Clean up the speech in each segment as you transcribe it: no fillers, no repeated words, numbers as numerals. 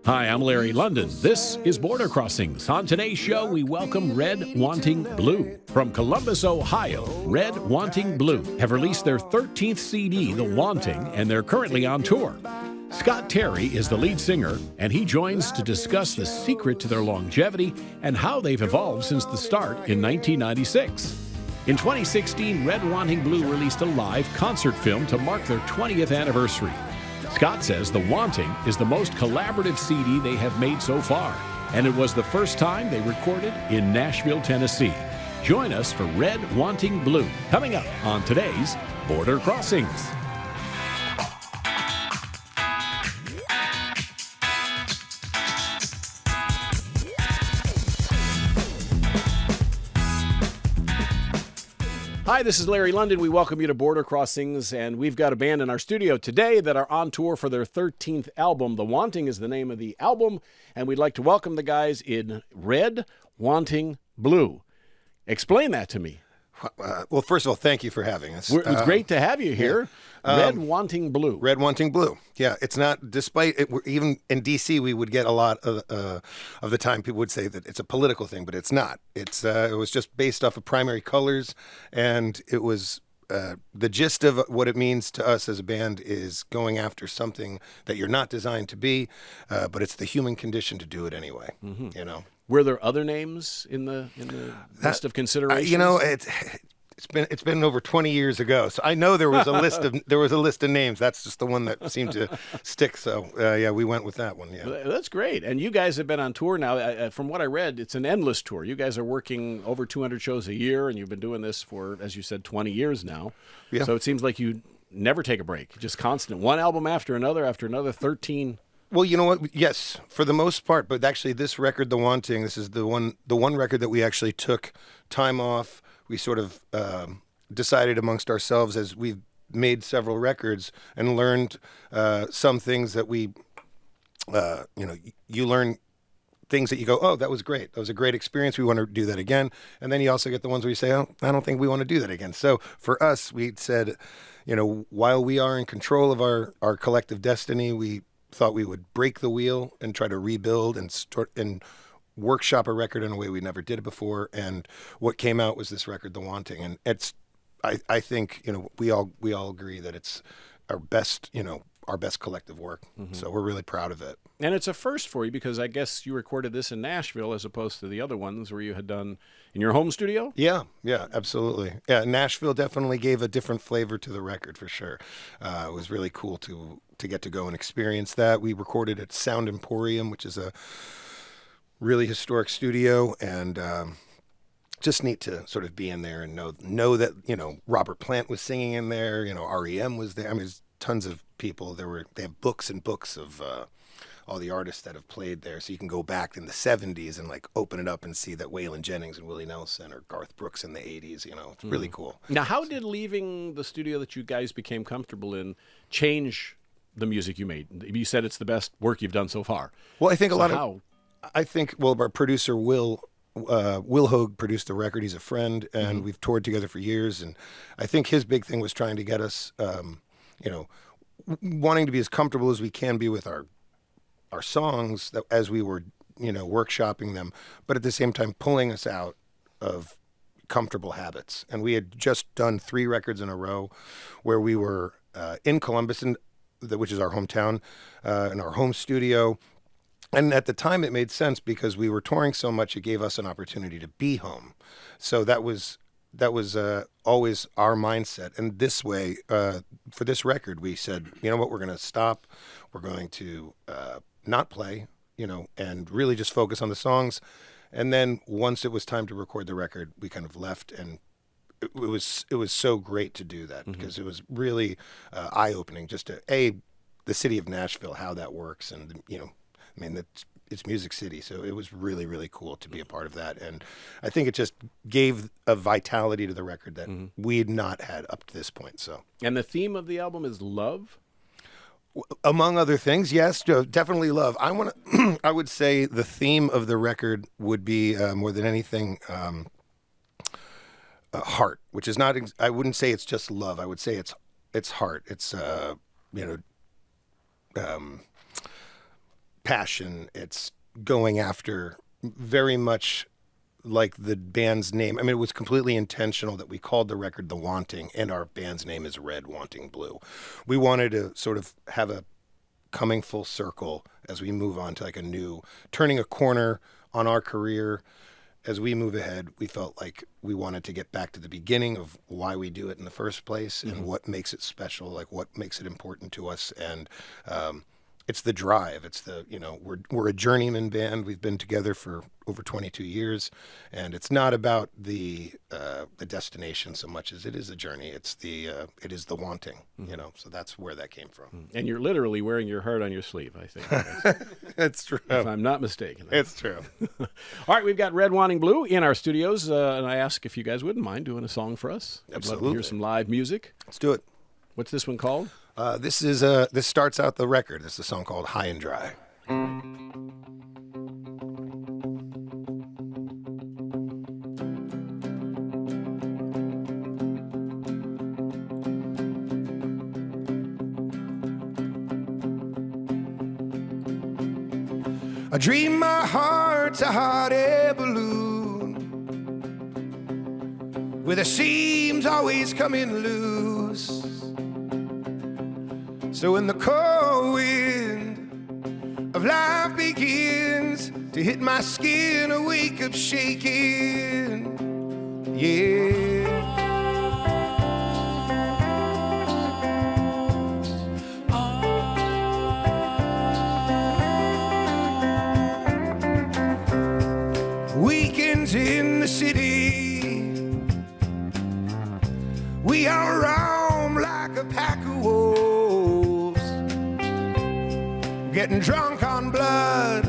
Hi, I'm Larry London. This is Border Crossings. On today's show, we welcome Red Wanting Blue. From Columbus, Ohio, Red Wanting Blue have released their 13th CD, The Wanting, and they're currently on tour. Scott Terry is the lead singer, and he joins to discuss the secret to their longevity and how they've evolved since the start in 1996. In 2016, Red Wanting Blue released a live concert film to mark their 20th anniversary. Scott says The Wanting is the most collaborative CD they have made so far, and it was the first time they recorded in Nashville, Tennessee. Join us for Red Wanting Blue, coming up on today's Border Crossings. Hi, this is Larry London. We welcome you to Border Crossings, and we've got a band in our studio today that are on tour for their 13th album. The Wanting is the name of the album, and we'd like to welcome the guys in Red Wanting Blue. Explain that to me. Well, first of all, thank you for having us. It's great to have you here. Red Wanting Blue. Red Wanting Blue. Yeah, it's not, despite it, even in D.C., we would get a lot of the time people would say that it's a political thing, but it's not. It was just based off of primary colors, and it was the gist of what it means to us as a band is going after something that you're not designed to be, but it's the human condition to do it anyway, you know. Were there other names in the list of considerations? It's been over 20 years ago, so I know there was a list of names. That's just the one that seemed to stick. So yeah, we went with that one. Yeah, that's great. And you guys have been on tour now. From what I read, it's an endless tour. You guys are working over 200 shows a year, and you've been doing this for, as you said, 20 years now. Yeah. So it seems like you never take a break, just constant. One album after another, 13. Well, you know what? Yes, for the most part. But actually, this record, The Wanting, this is the one record that we actually took time off. We sort of decided amongst ourselves as we've made several records and learned some things that we, you learn things that you go, oh, that was great. That was a great experience. We want to do that again. And then you also get the ones where you say, oh, I don't think we want to do that again. So for us, we said, while we are in control of our collective destiny, we thought we would break the wheel and try to rebuild and workshop a record in a way we never did it before. And what came out was this record, The Wanting. And it's, I think, we all agree that it's our best collective work. Mm-hmm. So we're really proud of it. And it's a first for you because I guess you recorded this in Nashville as opposed to the other ones where you had done in your home studio? Yeah, absolutely. Yeah, Nashville definitely gave a different flavor to the record for sure. It was really cool to get to go and experience that. We recorded at Sound Emporium, which is a really historic studio, and just neat to sort of be in there and know that Robert Plant was singing in there. REM was there. I mean, there's tons of people. They have books and books of all the artists that have played there, so you can go back in the 70s and like open it up and see that Waylon Jennings and Willie Nelson or Garth Brooks in the 80s. It's really cool. Now, how did leaving the studio that you guys became comfortable in change the music you made? You said it's the best work you've done so far. Well, I think our producer Will Hogue produced the record. He's a friend, and we've toured together for years. And I think his big thing was trying to get us, wanting to be as comfortable as we can be with our songs that as we were, workshopping them, but at the same time pulling us out of comfortable habits. And we had just done 3 records in a row where we were in Columbus, which is our hometown, in our home studio. And at the time, it made sense because we were touring so much, it gave us an opportunity to be home. So that was always our mindset. And this way, for this record, we said, you know what, we're going to stop. We're going to not play, and really just focus on the songs. And then once it was time to record the record, we kind of left, and it was so great to do that because it was really eye-opening just to, the city of Nashville, how that works, and, it's Music City, so it was really, really cool to be a part of that. And I think it just gave a vitality to the record that we had not had up to this point. So, and the theme of the album is love? Among other things, yes, definitely love. I would say the theme of the record would be, more than anything, heart, which is not, I wouldn't say it's just love. I would say it's heart. It's, passion. It's going after very much like the band's name. I mean, it was completely intentional that we called the record The Wanting, and our band's name is Red Wanting Blue. We wanted to sort of have a coming full circle as we move on to like a new, turning a corner on our career. As we move ahead, we felt like we wanted to get back to the beginning of why we do it in the first place and what makes it special, like what makes it important to us. And it's the drive. It's the, we're a journeyman band. We've been together for over 22 years, and it's not about the destination so much as it is a journey. It is the wanting, so that's where that came from. And you're literally wearing your heart on your sleeve, I think. It's true. If I'm not mistaken. It's true. All right, we've got Red Wanting Blue in our studios, and I ask if you guys wouldn't mind doing a song for us. Absolutely. I'd love to hear some live music. Let's do it. What's this one called? This starts out the record. This is a song called High and Dry. I dream my heart's a hot air balloon with the seams always coming loose. So when the cold wind of life begins to hit my skin, I wake up shaking, yeah. Weekends in the city, we all roam like a pack of wolves, getting drunk on blood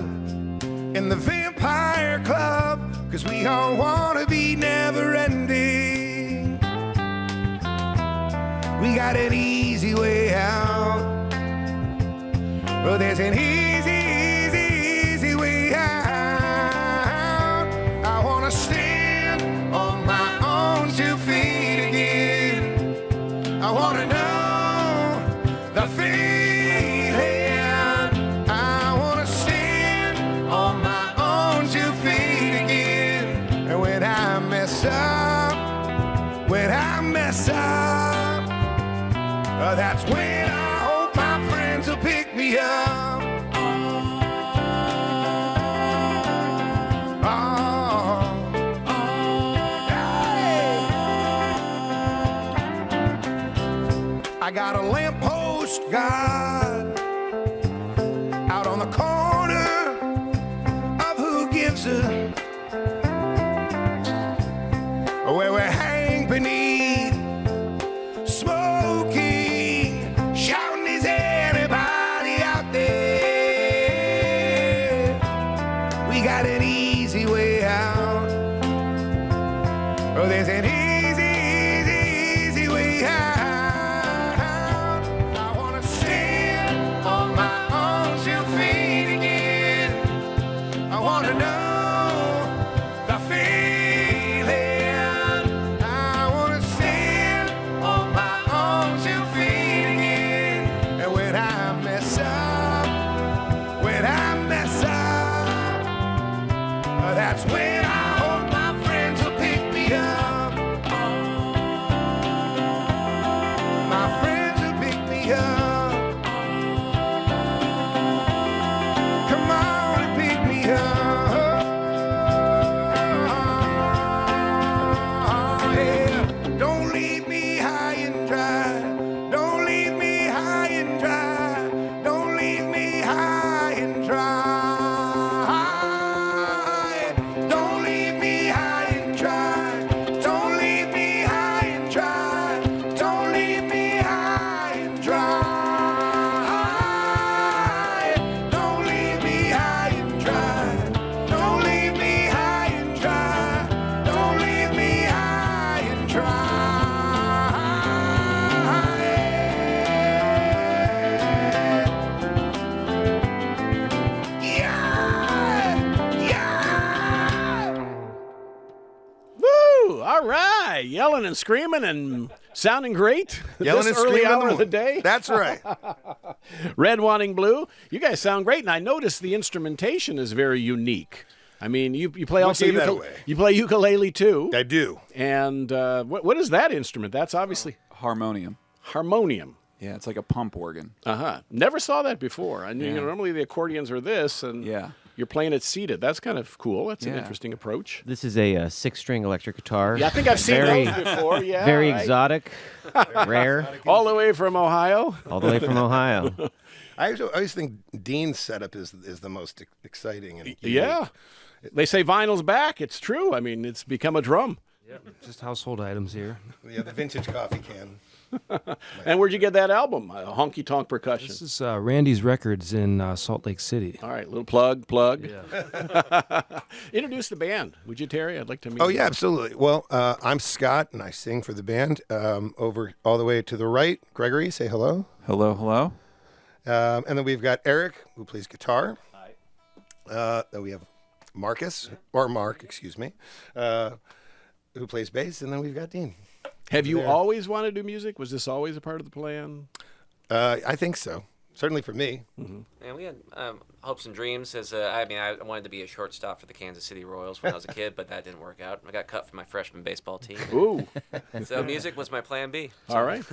in the vampire club, 'cause we all wanna be never ending. We got an easy way out, well, there's an easy way out. I wanna stand on my own 2 feet again. I wanna know the feeling. I wanna stand on my own 2 feet again. And when I mess up, that's when I hope my friends will pick me up. I got a lamppost God out on the corner of Who Gives a, where we hang beneath, smoking, shouting, is anybody out there? We got an easy way out. Oh, there's an easy way out. That's when I hope my friends will pick me up. My friends will pick me up. Come on and pick me up. Yeah. Don't leave me high and dry. Don't leave me high and dry. Don't leave me high and dry. Don't leave yelling and screaming and sounding great. Yelling this and early screaming hour of the day. That's right. Red Wanting Blue. You guys sound great, and I noticed the instrumentation is very unique. I mean, you play also gave that away? You play ukulele too. I do. And what is that instrument? That's obviously Harmonium. harmonium. Yeah, it's like a pump organ. Never saw that before. I knew normally the accordions are this, and Yeah. you're playing it seated. That's kind of cool. That's an Yeah. interesting approach. This is a 6-string electric guitar. Yeah, I think I've seen very, those before. Yeah, very right. exotic, rare, All the way from Ohio. all the way from Ohio. I always think Dean's setup is the most exciting. And Yeah. They say vinyl's back. It's true. I mean, it's become a drum. Just household items here. Yeah, the vintage coffee can. And where'd you get that album? Honky Tonk Percussion. This is Randy's Records in Salt Lake City. All right, little plug. Yeah. Introduce the band, would you, Terry? I'd like to meet Oh you. yeah, absolutely. Well, I'm Scott, and I sing for the band. Over all the way to the right, Gregory, say hello. Hello, hello. And then we've got Eric, who plays guitar. Hi. Then we have Mark, excuse me, who plays bass, and then we've got Dean. Have you always wanted to do music? Was this always a part of the plan? I think so. Certainly for me. And we had hopes and dreams. I wanted to be a shortstop for the Kansas City Royals when I was a kid, but that didn't work out. I got cut from my freshman baseball team. Ooh. So music was my plan B. All right.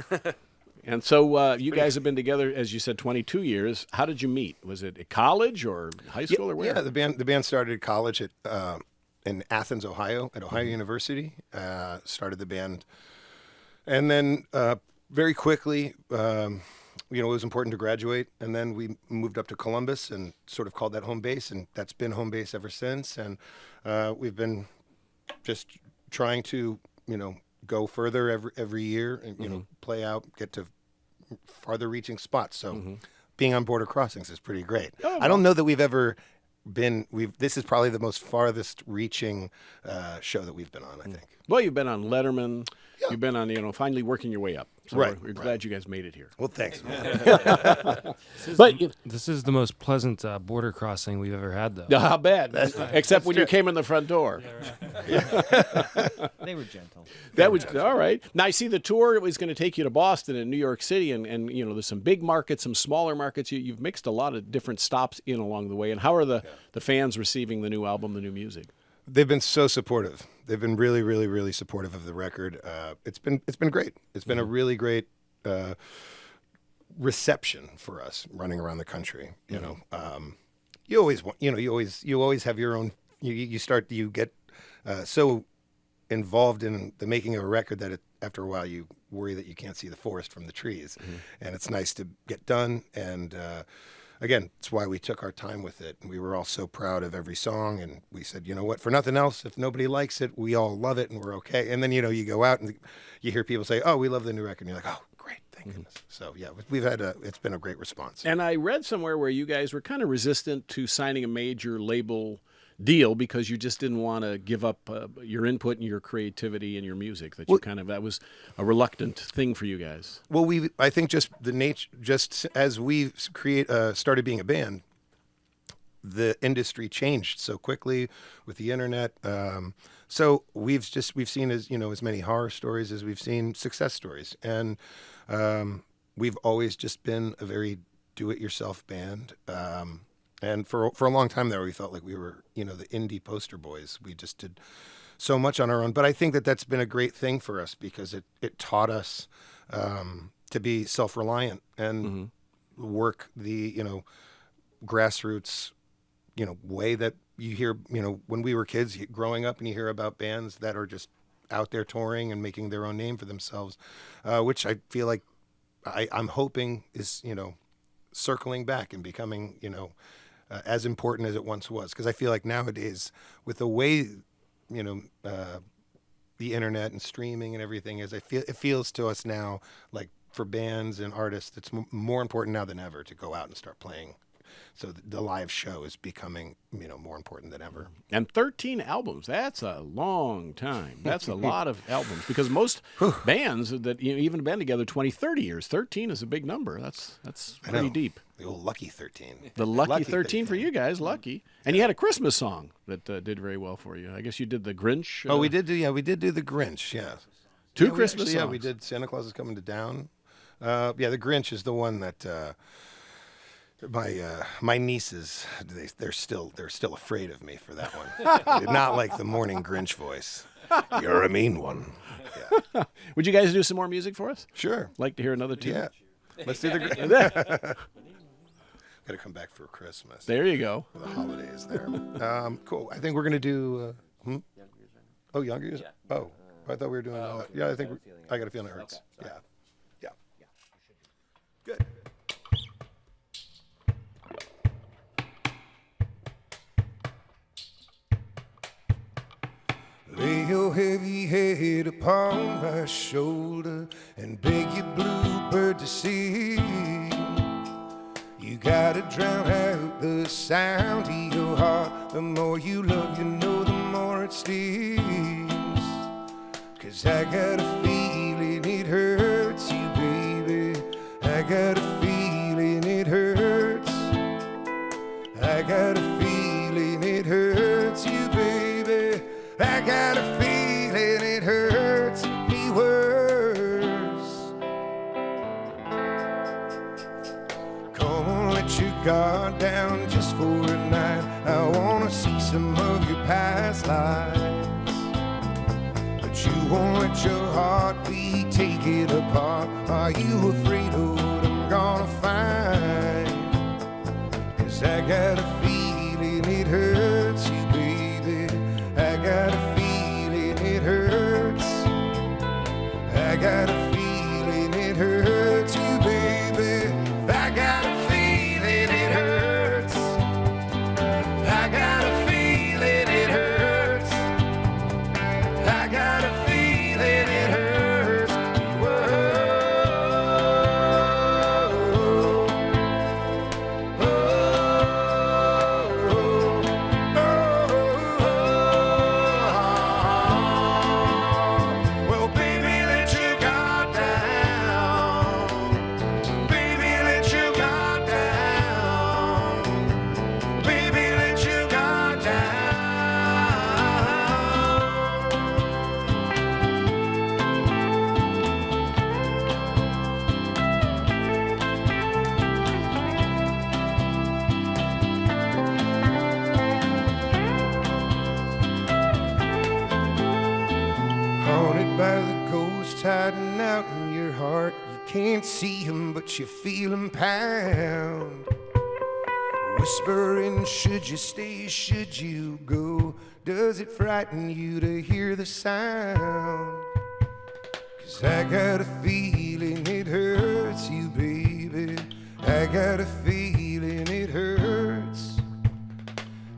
And so you guys have been together, as you said, 22 years. How did you meet? Was it at college or high school or where? Yeah, the band started at college at in Athens, Ohio, at Ohio University. Started the band, and then very quickly, it was important to graduate. And then we moved up to Columbus and sort of called that home base, and that's been home base ever since. And we've been just trying to, go further every year and play out, get to farther reaching spots. So being on Border Crossings is pretty great. Oh, I don't know that we've ever been. This is probably the most farthest reaching show that we've been on, I think. Well, you've been on Letterman. Yeah. You've been on, finally working your way up. So Right, we're glad you guys made it here. Well, thanks. But This is the most pleasant border crossing we've ever had, though. how bad? Except when you came in the front door. They were gentle. That was all right. Now I see the tour was going to take you to Boston and New York City, and there's some big markets, some smaller markets. You've mixed a lot of different stops in along the way. And how are the fans receiving the new album, the new music? They've been so supportive. They've been really, really, really supportive of the record. It's been great. It's been a really great reception for us running around the country. You always want, you always have your own. You get so involved in the making of a record that after a while you worry that you can't see the forest from the trees, and it's nice to get done. And again, it's why we took our time with it. And we were all so proud of every song. And we said, you know what, for nothing else, if nobody likes it, we all love it and we're okay. And then, you go out and you hear people say, oh, we love the new record. And you're like, oh, great, thank goodness. So, yeah, it's been a great response. And I read somewhere where you guys were kind of resistant to signing a major label deal because you just didn't want to give up your input and your creativity and your music. That was a reluctant thing for you guys. Well, I think just the nature, just as we started being a band, the industry changed so quickly with the internet. So we've seen as many horror stories as we've seen success stories, and we've always just been a very do-it-yourself band. And for a long time there, we felt like we were, the indie poster boys. We just did so much on our own. But I think that that's been a great thing for us because it taught us to be self-reliant and work the, grassroots, way that you hear, when we were kids growing up and you hear about bands that are just out there touring and making their own name for themselves, which I feel like I'm hoping is, circling back and becoming, as important as it once was. Because I feel like nowadays, with the way, the internet and streaming and everything is, it feels to us now like for bands and artists, it's more important now than ever to go out and start playing. So the live show is becoming, more important than ever. And 13 albums, that's a long time. That's a lot of albums because most bands that even been together 20, 30 years, 13 is a big number. That's pretty deep. The old lucky 13. The lucky 13 for you guys, lucky. And you had a Christmas song that did very well for you. I guess you did the Grinch. We did do the Grinch, yeah. Two Yeah, Christmas actually, songs. Yeah, we did Santa Claus is Coming to Town. Yeah, The Grinch is the one that my nieces they're still afraid of me for that one. They did not like the morning Grinch voice. You're a mean one. Yeah. Would you guys do some more music for us? Sure. Like to hear another tune? Yeah. Let's do the Grinch. Got to come back for Christmas. There you go. For the holidays there. Cool. I think we're gonna do. Oh, Younger Years. Oh, I thought we were doing. Yeah, I think I got a feeling it hurts. Yeah. Yeah. Good. Lay your heavy head upon my shoulder and beg your bluebird to sing. You gotta drown out the sound of your heart. The more you love, you know, the more it stings. 'Cause I got a feeling it hurts you, baby. I got a feeling it hurts. I got a feeling it hurts you, baby. I got a feeling it hurts me worse. Come on, let your guard down just for a night. I wanna see some of your past lives. But you won't let your heartbeat take it apart. Are you afraid of what I'm gonna find? 'Cause I got a feeling it hurts you, baby. I got a feeling it hurts. I got a feeling it hurts you, baby. I got a feeling it hurts. I got a feeling it hurts. I got a feeling it hurts. Well, baby, let your guard down. Baby, let your guard down. Baby, let your guard down. Haunted by the ghost hiding out in your heart. You can't see him, but you feel him pound. Whispering, should you stay, should you go? Does it frighten you to hear the sound? 'Cause I got a feeling it hurts you, baby. I got a feeling it hurts.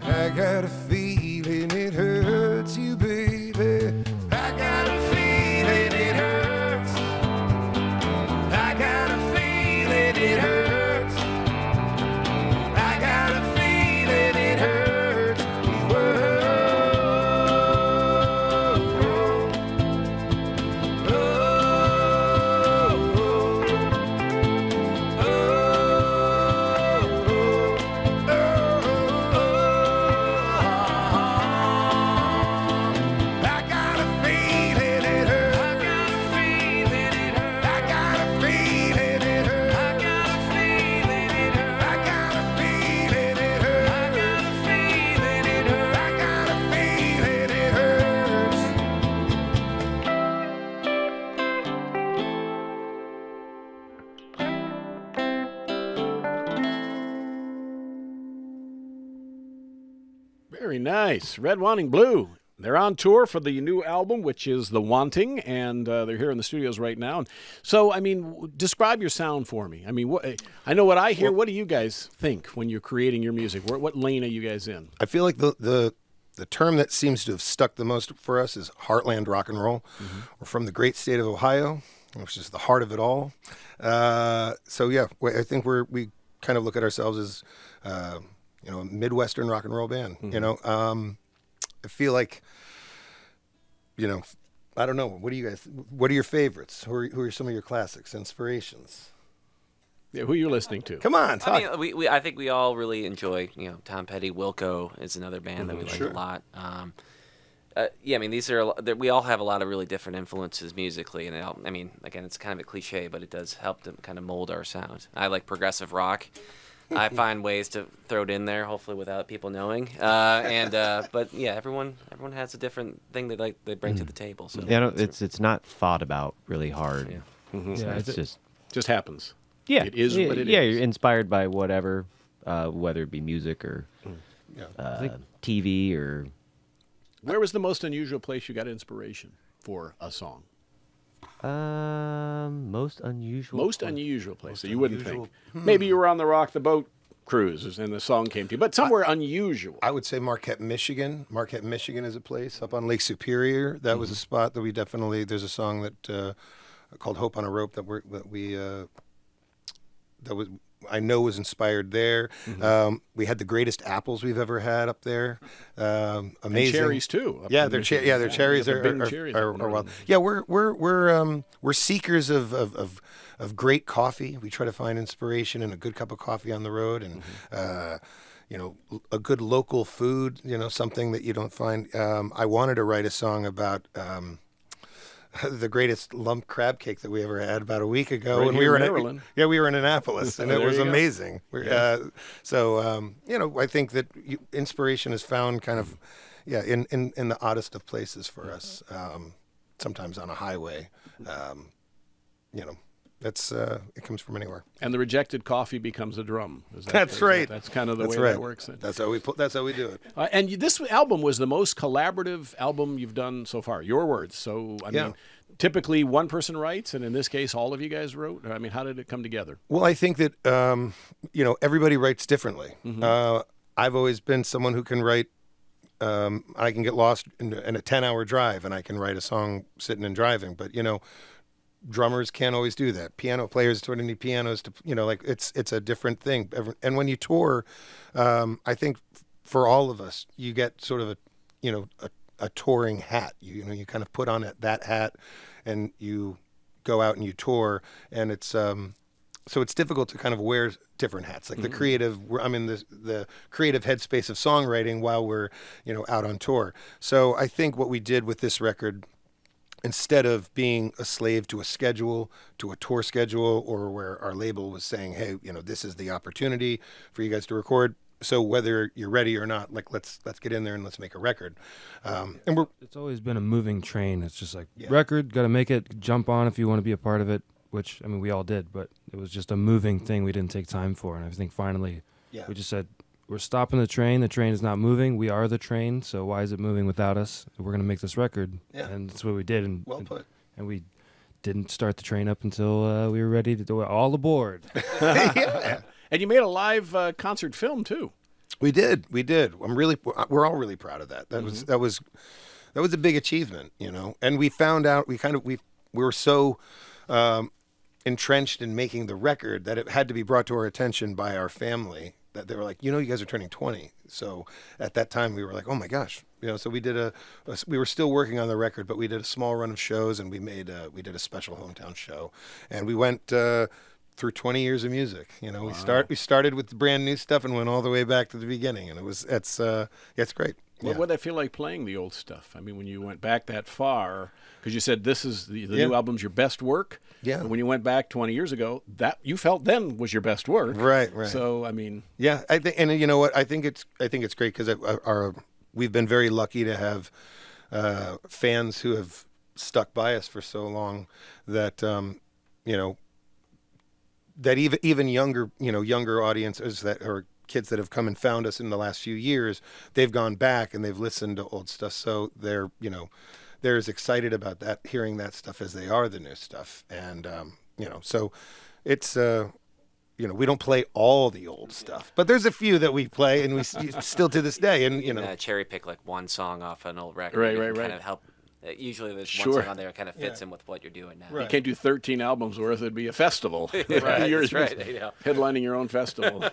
I got a feeling it hurts you, baby. I got a feeling it hurts. I got a feeling it hurts. I got a feeling it hurts me worse. I got a feeling it hurts. I got a feeling it hurts. I got a feeling it hurts. I got a feeling it hurts. I got a feeling it hurts. I got a feeling it hurts. I got a feeling it hurts. Very nice. Red Wanting Blue. They're on tour for the new album, which is The Wanting, and they're here in the studios right now. So, I mean, describe your sound for me. I mean, I know what I hear. What do you guys think when you're creating your music? What lane are you guys in? I feel like the term that seems to have stuck the most for us is heartland rock and roll. We're from the great state of Ohio, which is the heart of it all. So yeah, I think we kind of look at ourselves as a Midwestern rock and roll band. I feel like, I don't know. What are your favorites? Who are some of your classics, inspirations? Yeah, who are you listening to? Come on, talk. I mean, I think we all really enjoy, Tom Petty. Wilco is another band that we like Sure. a lot. Yeah, I mean, we all have a lot of really different influences musically, and I mean, again, it's kind of a cliche, but it does help to kind of mold our sound. I like progressive rock. I find ways to throw it in there, hopefully without people knowing. But yeah, everyone has a different thing they bring to the table. So Yeah, no, it's not thought about really hard. Yeah. Yeah, It's just Just happens. yeah, It is what it yeah, is. you're inspired by whatever, whether it be music or TV or Where was the most unusual place you got inspiration for a song? most unusual. Most unusual place that you wouldn't think. Maybe you were on the Rock the Boat cruise and the song came to you, but somewhere unusual. I would say Marquette, Michigan. Marquette, Michigan is a place up on Lake Superior. That was a spot that we definitely. There's a song that called "Hope on a Rope" that I know was inspired there. We had the greatest apples we've ever had up there. Amazing. And cherries too. up Yeah, in their Michigan. their cherries the are Bing cherries are up in wild. Northern. Yeah, we're seekers of great coffee. We try to find inspiration in a good cup of coffee on the road, and a good local food. Something that you don't find. I wanted to write a song about. The greatest lump crab cake that we ever had about a week ago, Right and here we were in in Maryland. we were in Annapolis, and it There was you go. amazing. I think that inspiration is found kind of, in the oddest of places for us. Sometimes on a highway, that's it comes from anywhere. And the rejected coffee becomes a drum. That's right. That's kind of the That's way right. that works. That's how we do it. And this album was the most collaborative album you've done so far. Your words. So, I mean, typically one person writes, and in this case, all of you guys wrote. I mean, how did it come together? Well, I think that everybody writes differently. I've always been someone who can write. I can get lost in a 10-hour drive, and I can write a song sitting and driving. But drummers can't always do that. Piano players don't need pianos to. It's a different thing. And when you tour, I think for all of us, you get sort of a touring hat. You kind of put on that hat, and you go out and you tour, and it's so it's difficult to kind of wear different hats. Like the creative, I'm in the creative headspace of songwriting while we're out on tour. So I think what we did with this record, instead of being a slave to a schedule, to a tour schedule, or where our label was saying, hey, this is the opportunity for you guys to record. So whether you're ready or not, let's get in there and let's make a record. And It's always been a moving train. It's just like record, got to make it, jump on if you want to be a part of it, which, I mean, we all did, but it was just a moving thing we didn't take time for. And I think finally we just said, we're stopping the train. The train is not moving. We are the train. So why is it moving without us? We're going to make this record. Yeah. And that's what we did. And, well put. and we didn't start the train up until we were ready to do it. All aboard. Yeah. And you made a live concert film too. We did. We're all really proud of that. That was a big achievement, And we found out we were so entrenched in making the record that it had to be brought to our attention by our family. That they were like, you guys are turning 20. So at that time we were like, oh my gosh, So we did we were still working on the record, but we did a small run of shows, and we did a special hometown show, and we went through 20 years of music. Wow. We started with the brand new stuff and went all the way back to the beginning, and it's great. What would that feel like playing the old stuff? I mean, when you went back that far, because you said this is the new album's your best work. Yeah. And when you went back 20 years ago, that you felt then was your best work. Right. So, I mean. Yeah, I think, and you know what? I think it's great because we've been very lucky to have fans who have stuck by us for so long that that even younger audiences that are kids that have come and found us in the last few years, they've gone back and they've listened to old stuff. So they're as excited about that, hearing that stuff as they are the new stuff. And, so it's, we don't play all the old stuff, but there's a few that we play and we still to this day. And, cherry pick like one song off an old record. Right. Kind of help. Usually there's Sure. one song on there that kind of fits in with what you're doing now. Right. You can't do 13 albums worth. It'd be a festival. Right, You're that's right. headlining your own festival.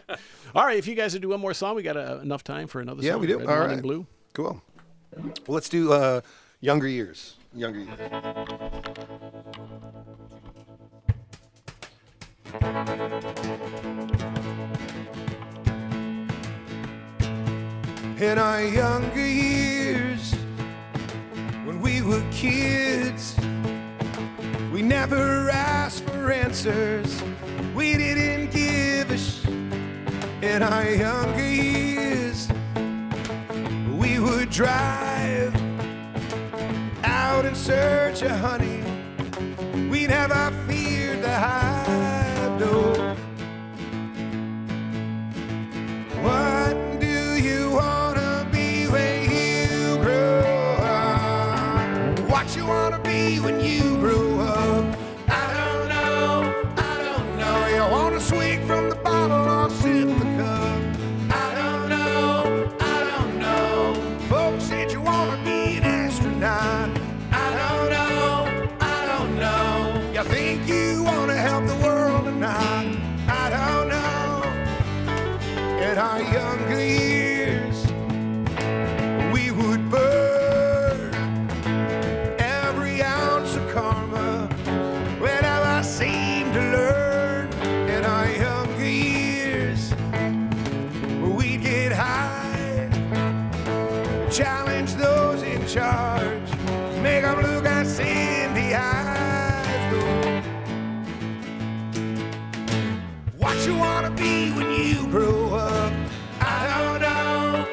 All right, if you guys would do one more song, we got enough time for another song. Yeah, we do. Red, All White, and right. Blue. Cool. Well, let's do Younger Years. In our younger years, were kids. We never asked for answers. We didn't give a in our younger years. We would drive out in search of honey. We never feared the high door. What do you wanna be when you grow up? What you wanna be when you grow up? I don't know. You wanna swing from the bottle or sip the cup? I don't know. Folks said you wanna be an astronaut. I don't know. You think you wanna help the world or not? I don't know. In our younger years, we would burn every ounce of karma whenever I seemed to learn. In our younger years, we'd get high, challenge those in charge, make them look us in the eyes. What you wanna be when you grow up? I don't know.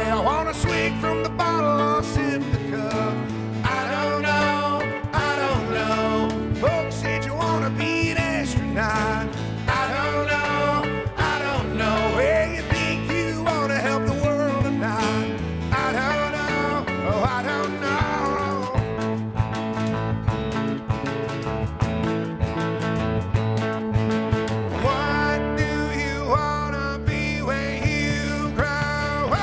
You wanna swing from the bottle or sip the cup? I don't know. Folks said you wanna be an astronaut. I don't know. Where you think you wanna help the world or not? I don't know. Oh, I don't know. What do you wanna be when you grow up?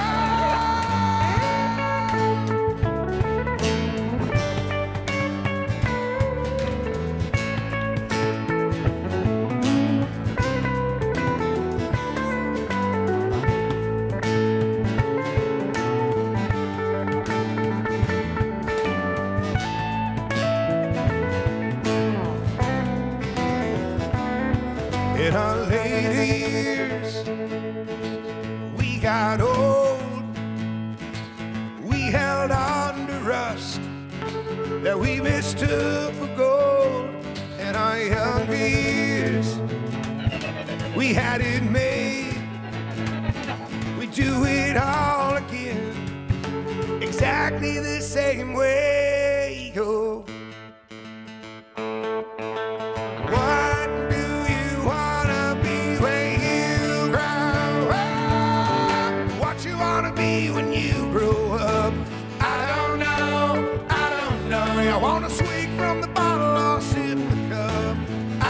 In our later years, we got old. We held on to rust that we mistook for gold. In our younger years, we had it made. We do it all again, exactly the same way. Oh. What do you wanna be when you grow up? What you wanna be when you grow up? I don't know. You wanna swing from the bottle or sip the cup? I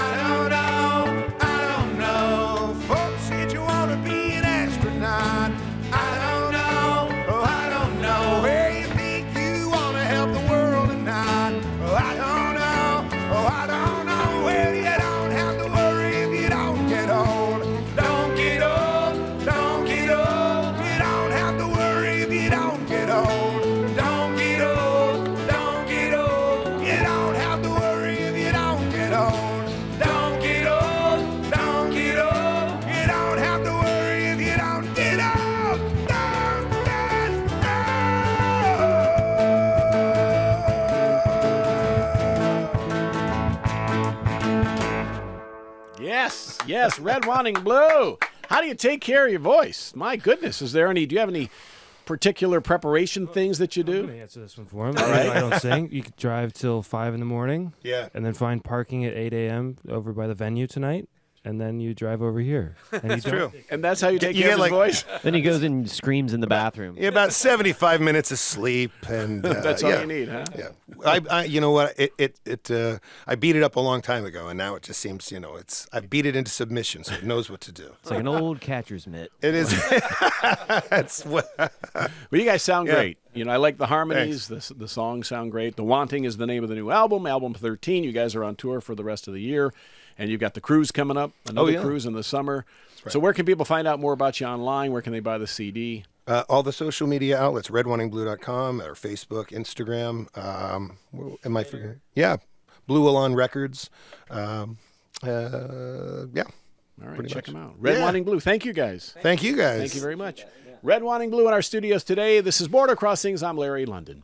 don't know. Folks said you wanna be an astronaut. I don't know. Oh, I don't know. Where you think you wanna help the world or not? Oh, I don't know. Oh, I don't know. Well, you don't have to worry if you don't get old. Don't get old. You don't have to worry if you don't get old. Don't get old. You don't have to worry if you don't get old. Don't get old. You don't have to worry if you don't get old. Don't get old. Yes, Red Wanting Blue. How do you take care of your voice? My goodness, do you have any particular preparation things that you I'm do? gonna answer this one for him. I don't sing. You could drive till 5 in the morning. Yeah. And then find parking at 8 a.m. over by the venue tonight, and then you drive over here. And That's True. And that's how you take You care get of like- his voice? Then he goes and screams in the bathroom. Yeah, about 75 minutes of sleep, and That's all yeah. you need, huh? Yeah, I you know what? I beat it up a long time ago, and now it just seems, I beat it into submission, so it knows what to do. It's like an old catcher's mitt. It is. That's what. Well, you guys sound Yeah. great. I like the harmonies. The songs sound great. The Wanting is the name of the new album, album 13. You guys are on tour for the rest of the year, and you've got the cruise coming up, another yeah. cruise in the summer. So where can people find out more about you online? Where can they buy the CD? All the social media outlets, redwantingblue.com, or Facebook, Instagram. Am I forgetting? Yeah, Blue Alon Records. Yeah. All right, Pretty check much. them out. Red Yeah. Wanting Blue. Thank you, guys. Thank you guys. Thank you very much. Red Wanting Blue in our studios today. This is Border Crossings. I'm Larry London.